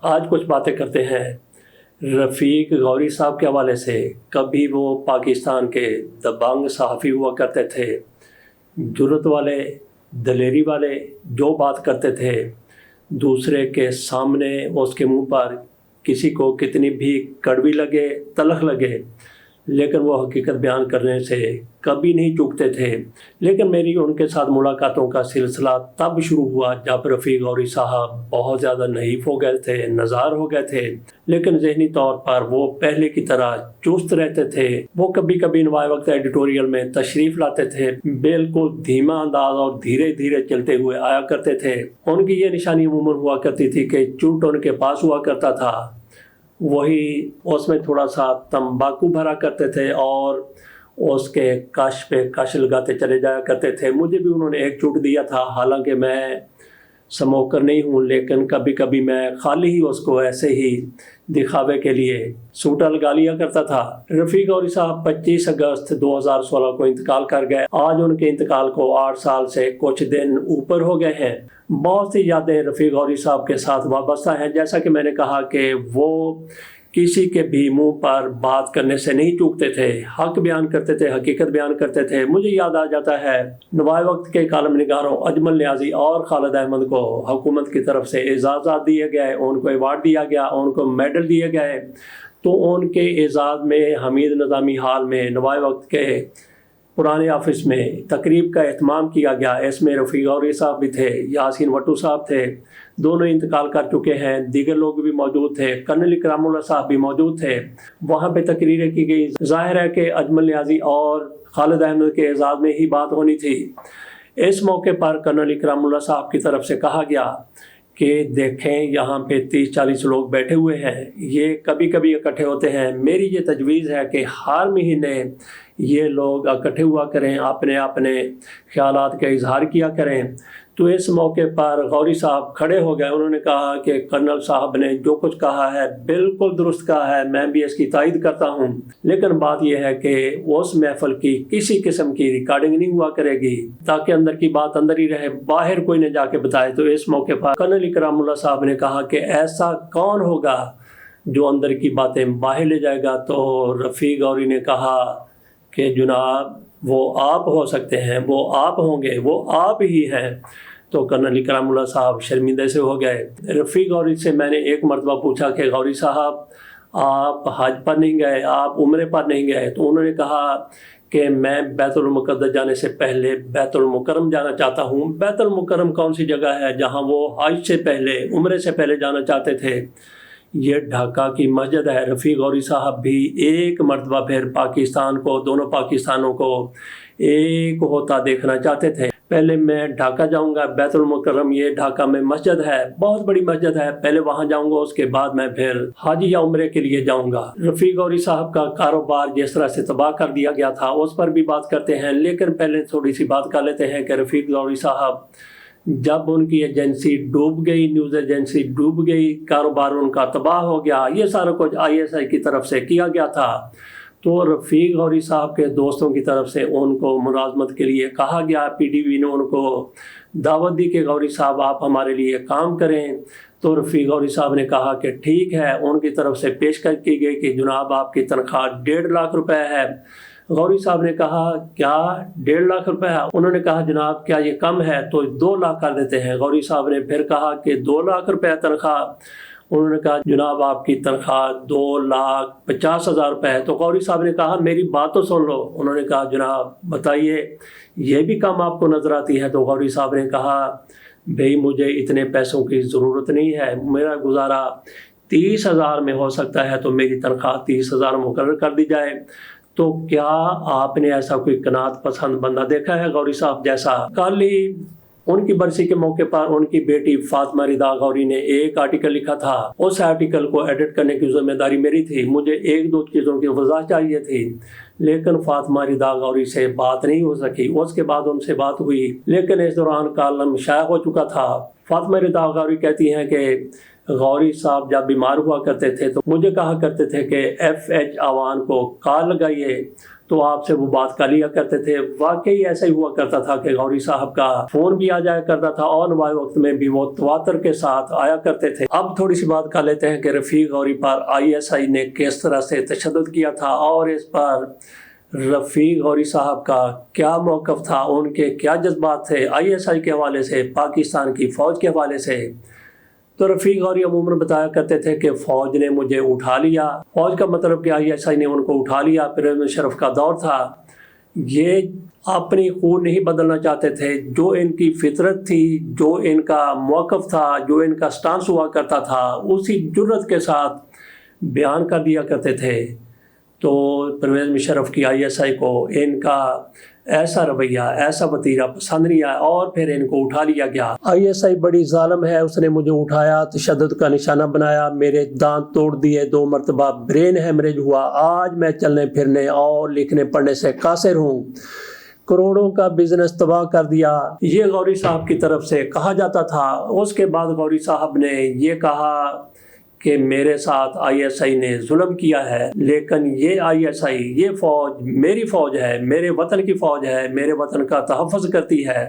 آج کچھ باتیں کرتے ہیں رفیق غوری صاحب کے حوالے سے۔ کبھی وہ پاکستان کے دبنگ صحافی ہوا کرتے تھے، جرأت والے، دلیری والے، جو بات کرتے تھے دوسرے کے سامنے اس کے منہ پر کسی کو کتنی بھی کڑوی لگے، تلخ لگے، لیکن وہ حقیقت بیان کرنے سے کبھی نہیں چوکتے تھے۔ لیکن میری ان کے ساتھ ملاقاتوں کا سلسلہ تب شروع ہوا جب رفیق غوری صاحب بہت زیادہ نحیف ہو گئے تھے، نزار ہو گئے تھے، لیکن ذہنی طور پر وہ پہلے کی طرح چست رہتے تھے۔ وہ کبھی کبھی نوائے وقت ایڈیٹوریل میں تشریف لاتے تھے، بالکل دھیما انداز اور دھیرے دھیرے چلتے ہوئے آیا کرتے تھے۔ ان کی یہ نشانی عموماً ہوا کرتی تھی کہ چونٹ ان کے پاس ہوا کرتا تھا، وہی اس میں تھوڑا سا تمباکو بھرا کرتے تھے اور اس کے کش پہ کش لگاتے چلے جایا کرتے تھے۔ مجھے بھی انہوں نے ایک چونٹ دیا تھا، حالانکہ میں سموکر نہیں ہوں، لیکن کبھی کبھی میں خالی ہی اس کو ایسے ہی دکھاوے کے لیے سوٹا لگا لیا کرتا تھا۔ رفیق غوری صاحب 25 اگست 2016 کو انتقال کر گئے۔ آج ان کے انتقال کو 8 سال سے کچھ دن اوپر ہو گئے ہیں۔ بہت سی یادیں رفیق غوری صاحب کے ساتھ وابستہ ہیں۔ جیسا کہ میں نے کہا کہ وہ کسی کے بھی منہ پر بات کرنے سے نہیں چوکتے تھے، حق بیان کرتے تھے، حقیقت بیان کرتے تھے۔ مجھے یاد آ جاتا ہے نوائے وقت کے کالم نگاروں اجمل نیازی اور خالد احمد کو حکومت کی طرف سے اعزازات دیے گئے، ان کو ایوارڈ دیا گیا، ان کو میڈل دیے گئے۔ تو ان کے اعزاز میں حمید نظامی ہال میں نوائے وقت کے پرانے آفس میں تقریب کا اہتمام کیا گیا۔ اس میں رفیق غوری صاحب بھی تھے، یاسین وٹو صاحب تھے، دونوں انتقال کر چکے ہیں، دیگر لوگ بھی موجود تھے، کرنل اکرام اللہ صاحب بھی موجود تھے۔ وہاں پہ تقریریں کی گئی۔ ظاہر ہے کہ اجمل نیازی اور خالد احمد کے اعزاز میں ہی بات ہونی تھی۔ اس موقع پر کرنل اکرام اللہ صاحب کی طرف سے کہا گیا کہ دیکھیں یہاں پہ 30-40 لوگ بیٹھے ہوئے ہیں، یہ کبھی کبھی اکٹھے ہوتے ہیں، میری یہ تجویز ہے کہ ہر مہینے یہ لوگ اکٹھے ہوا کریں، اپنے اپنے خیالات کا اظہار کیا کریں۔ تو اس موقع پر غوری صاحب کھڑے ہو گئے، انہوں نے کہا کہ کرنل صاحب نے جو کچھ کہا ہے بالکل درست کہا ہے، میں بھی اس کی تائید کرتا ہوں، لیکن بات یہ ہے کہ اس محفل کی کسی قسم کی ریکارڈنگ نہیں ہوا کرے گی تاکہ اندر کی بات اندر ہی رہے، باہر کوئی نہ جا کے بتائے۔ تو اس موقع پر کرنل اکرام اللہ صاحب نے کہا کہ ایسا کون ہوگا جو اندر کی باتیں باہر لے جائے گا؟ تو رفیق غوری نے کہا کہ جناب وہ آپ ہو سکتے ہیں، وہ آپ ہوں گے، وہ آپ ہی ہیں۔ تو کرنل اکرام اللہ صاحب شرمندے سے ہو گئے۔ رفیق غوری سے میں نے ایک مرتبہ پوچھا کہ غوری صاحب آپ حج پر نہیں گئے، آپ عمرے پر نہیں گئے؟ تو انہوں نے کہا کہ میں بیت المقدس جانے سے پہلے بیت المکرم جانا چاہتا ہوں۔ بیت المکرم کون سی جگہ ہے جہاں وہ حج سے پہلے، عمرے سے پہلے جانا چاہتے تھے؟ یہ ڈھاکہ کی مسجد ہے۔ رفیق غوری صاحب بھی ایک مرتبہ پھر پاکستان کو، دونوں پاکستانوں کو ایک ہوتا دیکھنا چاہتے تھے۔ پہلے میں ڈھاکہ جاؤں گا، بیت المکرم یہ ڈھاکہ میں مسجد ہے، بہت بڑی مسجد ہے، پہلے وہاں جاؤں گا، اس کے بعد میں پھر حج یا عمرے کے لیے جاؤں گا۔ رفیق غوری صاحب کا کاروبار جس طرح سے تباہ کر دیا گیا تھا اس پر بھی بات کرتے ہیں، لیکن پہلے تھوڑی سی بات کر لیتے ہیں کہ رفیق غوری صاحب جب ان کی ایجنسی ڈوب گئی، نیوز ایجنسی ڈوب گئی، کاروبار ان کا تباہ ہو گیا، یہ سارا کچھ ISI کی طرف سے کیا گیا تھا۔ تو رفیق غوری صاحب کے دوستوں کی طرف سے ان کو ملازمت کے لیے کہا گیا، PTV نے ان کو دعوت دی کہ غوری صاحب آپ ہمارے لیے کام کریں۔ تو رفیق غوری صاحب نے کہا کہ ٹھیک ہے، ان کی طرف سے پیشکش کی گئی کہ جناب آپ کی تنخواہ 1.5 لاکھ روپے ہے۔ غوری صاحب نے کہا کیا 1.5 لاکھ روپے ہے؟ انہوں نے کہا جناب کیا یہ کم ہے؟ تو 2 لاکھ کر دیتے ہیں۔ غوری صاحب نے پھر کہا کہ 2 لاکھ روپے تنخواہ؟ انہوں نے کہا جناب آپ کی تنخواہ 2,50,000 روپے ہے۔ تو غوری صاحب نے کہا میری بات تو سن لو۔ انہوں نے کہا جناب بتائیے یہ بھی کم آپ کو نظر آتی ہے؟ تو غوری صاحب نے کہا بھئی مجھے اتنے پیسوں کی ضرورت نہیں ہے، میرا گزارا 30,000 میں ہو سکتا ہے، تو میری تنخواہ 30,000 مقرر کر دی جائے۔ تو کیا آپ نے ایسا کوئی قناعت پسند بندہ دیکھا ہے غوری صاحب جیسا؟ کل ہی ان کی برسی کے موقع پر ان کی بیٹی فاطمہ رضا غوری نے ایک آرٹیکل لکھا تھا، اس آرٹیکل کو ایڈٹ کرنے کی ذمہ داری میری تھی، مجھے 1-2 چیزوں کی وضاحت چاہیے تھی، لیکن فاطمہ رضا غوری سے بات نہیں ہو سکی۔ اس کے بعد ان سے بات ہوئی، لیکن اس دوران کالم شائع ہو چکا تھا۔ فاطمہ رضا غوری کہتی ہیں کہ غوری صاحب جب بیمار ہوا کرتے تھے تو مجھے کہا کرتے تھے کہ FH آوان کو کال لگائیے، تو آپ سے وہ بات کر لیا کرتے تھے۔ واقعی ایسا ہی ہوا کرتا تھا کہ غوری صاحب کا فون بھی آ جایا کرتا تھا اور نمایاں وقت میں بھی وہ تواتر کے ساتھ آیا کرتے تھے۔ اب تھوڑی سی بات کر لیتے ہیں کہ رفیق غوری پر ISI نے کس طرح سے تشدد کیا تھا اور اس پر رفیق غوری صاحب کا کیا موقف تھا، ان کے کیا جذبات تھے ISI کے حوالے سے، پاکستان کی فوج کے حوالے سے۔ تو رفیق غوری عموماً بتایا کرتے تھے کہ فوج نے مجھے اٹھا لیا، فوج کا مطلب کہ ISI نے ان کو اٹھا لیا۔ پرویز مشرف کا دور تھا، یہ اپنی خون نہیں بدلنا چاہتے تھے، جو ان کی فطرت تھی، جو ان کا موقف تھا، جو ان کا سٹانس ہوا کرتا تھا، اسی جرأت کے ساتھ بیان کر دیا کرتے تھے۔ تو پرویز مشرف کی ISI کو ان کا ایسا رویہ، ایسا وتیرہ پسند نہیں آیا اور پھر ان کو اٹھا لیا گیا۔ ISI بڑی ظالم ہے، اس نے مجھے اٹھایا، تشدد کا نشانہ بنایا، میرے دانت توڑ دیے، 2 مرتبہ برین ہیمریج ہوا، آج میں چلنے پھرنے اور لکھنے پڑھنے سے قاصر ہوں، کروڑوں کا بزنس تباہ کر دیا، یہ غوری صاحب کی طرف سے کہا جاتا تھا۔ اس کے بعد غوری صاحب نے یہ کہا کہ میرے ساتھ ISI نے ظلم کیا ہے، لیکن یہ ISI، یہ فوج میری فوج ہے، میرے وطن کی فوج ہے، میرے وطن کا تحفظ کرتی ہے،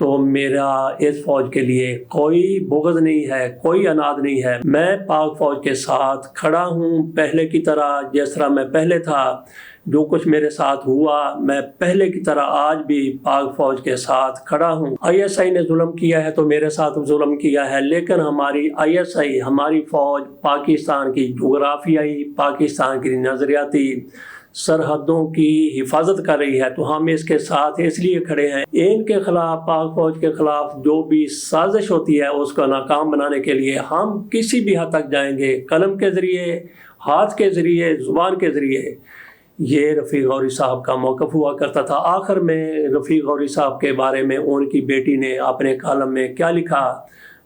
تو میرا اس فوج کے لیے کوئی بغض نہیں ہے، کوئی عناد نہیں ہے۔ میں پاک فوج کے ساتھ کھڑا ہوں، پہلے کی طرح، جس طرح میں پہلے تھا، جو کچھ میرے ساتھ ہوا، میں پہلے کی طرح آج بھی پاک فوج کے ساتھ کھڑا ہوں۔ ISI نے ظلم کیا ہے تو میرے ساتھ ظلم کیا ہے، لیکن ہماری ISI، ہماری فوج پاکستان کی جغرافیائی، پاکستان کی نظریاتی سرحدوں کی حفاظت کر رہی ہے، تو ہم اس کے ساتھ اس لیے کھڑے ہیں۔ ان کے خلاف، پاک فوج کے خلاف جو بھی سازش ہوتی ہے اس کو ناکام بنانے کے لیے ہم کسی بھی حد تک جائیں گے، قلم کے ذریعے، ہاتھ کے ذریعے، زبان کے ذریعے۔ یہ رفیق غوری صاحب کا موقف ہوا کرتا تھا۔ آخر میں رفیق غوری صاحب کے بارے میں ان کی بیٹی نے اپنے کالم میں کیا لکھا،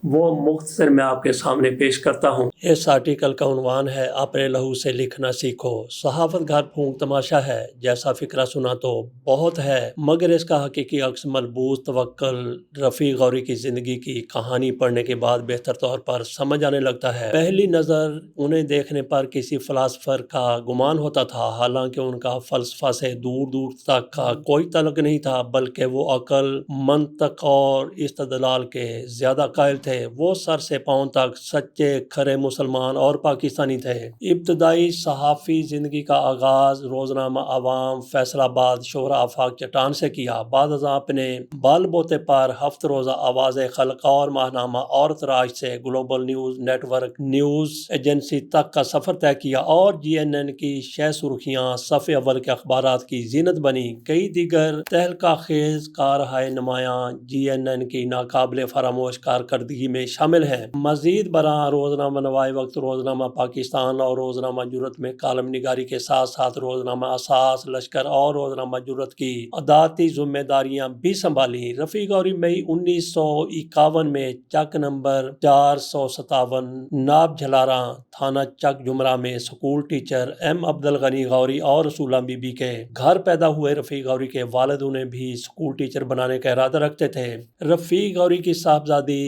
وہ مختصر میں آپ کے سامنے پیش کرتا ہوں۔ اس آرٹیکل کا عنوان ہے اپنے لہو سے لکھنا سیکھو، صحافت گھر پھونک تماشا ہے، جیسا فکرہ سنا تو بہت ہے مگر اس کا حقیقی عکس ملبوس توکل۔ رفیق غوری کی زندگی کی کہانی پڑھنے کے بعد بہتر طور پر سمجھ آنے لگتا ہے۔ پہلی نظر انہیں دیکھنے پر کسی فلاسفر کا گمان ہوتا تھا، حالانکہ ان کا فلسفہ سے دور دور تک کا کوئی تعلق نہیں تھا، بلکہ وہ عقل، منطق اور استدلال کے زیادہ قائل تھے۔ وہ سر سے پاؤں تک سچے کھرے مسلمان اور پاکستانی تھے۔ ابتدائی صحافی زندگی کا آغاز روزنامہ عوام فیصل آباد شہرہ آفاق چٹان سے کیا۔ بعد ازاں اپنے بال بوتے پر ہفت روزہ آواز خلق اور ماہنامہ عورت راج سے global news network news agency تک کا سفر طے کیا اور GNN کی 6 سرخیاں صفحے اول کے اخبارات کی زینت بنی۔ کئی دیگر تہلکہ خیز کارہائے نمایاں GNN کی ناقابل فراموش کارکردگی میں شامل ہیں۔ مزید برآں روزنامہ نوائے وقت، روزنامہ پاکستان اور روزنامہ جرأت میں کالم نگاری کے ساتھ ساتھ روزنامہ اساس، لشکر اور روزنامہ جرأت کی ادارتی ذمہ داریاں بھی سنبھالی۔ رفیق غوری مئی 1951 میں چک نمبر 457 ناب جھلاراں، تھانہ چک جمرہ میں school teacher M Abdul Ghani Ghori اور رسولہ بی بی کے گھر پیدا ہوئے۔ رفیق غوری کے والد انہیں بھی اسکول ٹیچر بنانے کا ارادہ رکھتے تھے۔ رفیق غوری کی صاحبزادی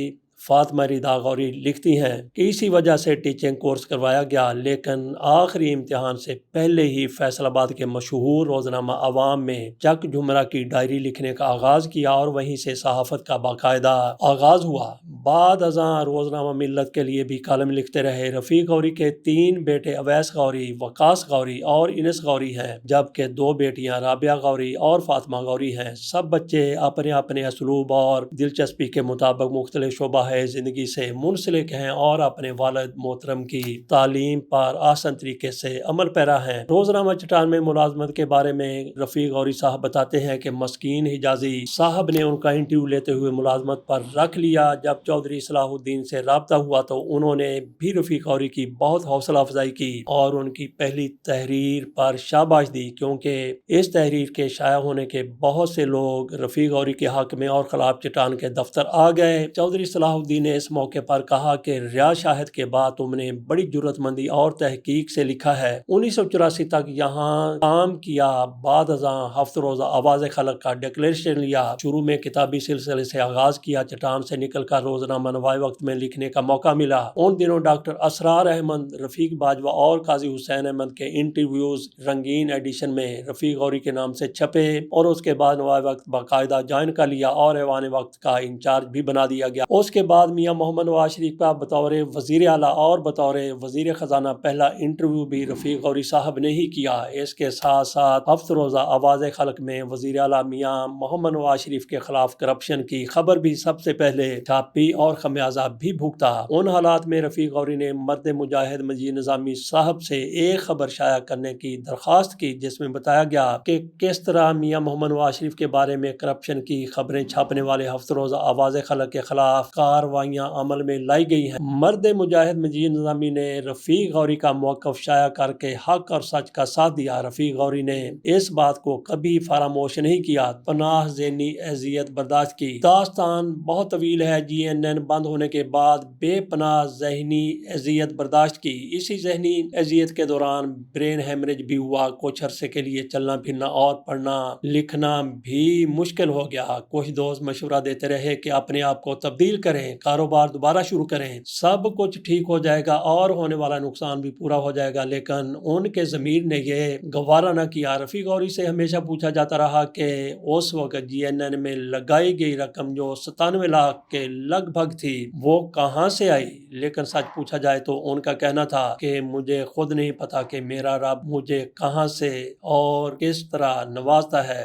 فاطمہ رضا غوری لکھتی ہیں کہ اسی وجہ سے ٹیچنگ کورس کروایا گیا، لیکن آخری امتحان سے پہلے ہی فیصل آباد کے مشہور روزنامہ عوام میں چک جمرہ کی ڈائری لکھنے کا آغاز کیا اور وہیں سے صحافت کا باقاعدہ آغاز ہوا۔ بعد ازاں روزنامہ ملت کے لیے بھی کالم لکھتے رہے۔ رفیق غوری کے 3 بیٹے اویس غوری، وقاص غوری اور انس غوری ہیں، جبکہ 2 بیٹیاں رابعہ غوری اور فاطمہ غوری ہیں۔ سب بچے اپنے اپنے اسلوب اور دلچسپی کے مطابق مختلف شعبہ زندگی سے منسلک ہیں اور اپنے والد محترم کی تعلیم پر آسان طریقے سے عمل پیرا ہیں۔ روزنامہ چٹان میں ملازمت کے بارے میں رفیق غوری صاحب بتاتے ہیں کہ مسکین حجازی صاحب نے ان کا انٹرویو لیتے ہوئے ملازمت پر رکھ لیا۔ جب چودھری صلاح الدین سے رابطہ ہوا تو انہوں نے بھی رفیق غوری کی بہت حوصلہ افزائی کی اور ان کی پہلی تحریر پر شاباش دی، کیونکہ اس تحریر کے شائع ہونے کے بہت سے لوگ رفیق غوری کے حق میں اور خلاف چٹان کے دفتر آ گئے۔ چودھری صلاح الدین نے اس موقع پر کہا کہ ریاض شاہد کے بعد تم نے بڑی جرت مندی اور تحقیق سے لکھا ہے۔ 1984 تک یہاں کام کیا، بعد ازاں ہفت روزہ آواز خلق کا ڈکلیریشن لیا، شروع میں کتابی سلسلے سے آغاز کیا، چٹان سے نکل کر روزنامہ نوائے وقت میں لکھنے کا موقع ملا۔ ان دنوں ڈاکٹر اسرار احمد، رفیق باجوہ اور قاضی حسین احمد کے انٹرویوز رنگین ایڈیشن میں رفیق غوری کے نام سے چھپے اور اس کے بعد نوائے وقت باقاعدہ جوائن کر لیا اور ایوان وقت کا انچارج بھی بنا دیا گیا۔ اس کے بعد میاں محمد نواز شریف کا بطور وزیر اعلیٰ اور بطور وزیر خزانہ پہلا انٹرویو بھی رفیق غوری صاحب نے ہی کیا۔ اس کے ساتھ ساتھ ہفت روزہ آواز خلق میں وزیر اعلیٰ میاں محمد نواز شریف کے خلاف کرپشن کی خبر بھی سب سے پہلے چھاپی اور خمیازہ بھی بھگتا۔ ان حالات میں رفیق غوری نے مرد مجاہد مجید نظامی صاحب سے ایک خبر شائع کرنے کی درخواست کی جس میں بتایا گیا کہ کس طرح میاں محمد نواز شریف کے بارے میں کرپشن کی خبریں چھاپنے والے ہفت روزہ آواز خلق کے خلاف کارروائیاں عمل میں لائی گئی ہیں۔ مرد مجاہد مجید نظامی نے رفیق غوری کا موقف شائع کر کے حق اور سچ کا ساتھ دیا۔ رفیق غوری نے اس بات کو کبھی فراموش نہیں کیا، پناہ ذہنی اذیت برداشت کی۔ داستان بہت طویل ہے۔ GNN بند ہونے کے بعد بے پناہ ذہنی اذیت برداشت کی۔ اسی ذہنی اذیت کے دوران برین ہیمریج بھی ہوا، کچھ عرصے کے لیے چلنا پھرنا اور پڑھنا لکھنا بھی مشکل ہو گیا۔ کچھ دوست مشورہ دیتے رہے کہ اپنے آپ کو تبدیل کریں، کاروبار دوبارہ شروع کریں، سب کچھ ٹھیک ہو جائے گا اور ہونے والا نقصان بھی پورا ہو جائے گا، لیکن ان کے ضمیر نے یہ گوارا نہ کیا۔ رفیق غوری سے ہمیشہ پوچھا جاتا رہا کہ اس وقت GNN میں لگائی گئی رقم جو 97 لاکھ کے لگ بھگ تھی وہ کہاں سے آئی، لیکن سچ پوچھا جائے تو ان کا کہنا تھا کہ مجھے خود نہیں پتا کہ میرا رب مجھے کہاں سے اور کس طرح نوازتا ہے۔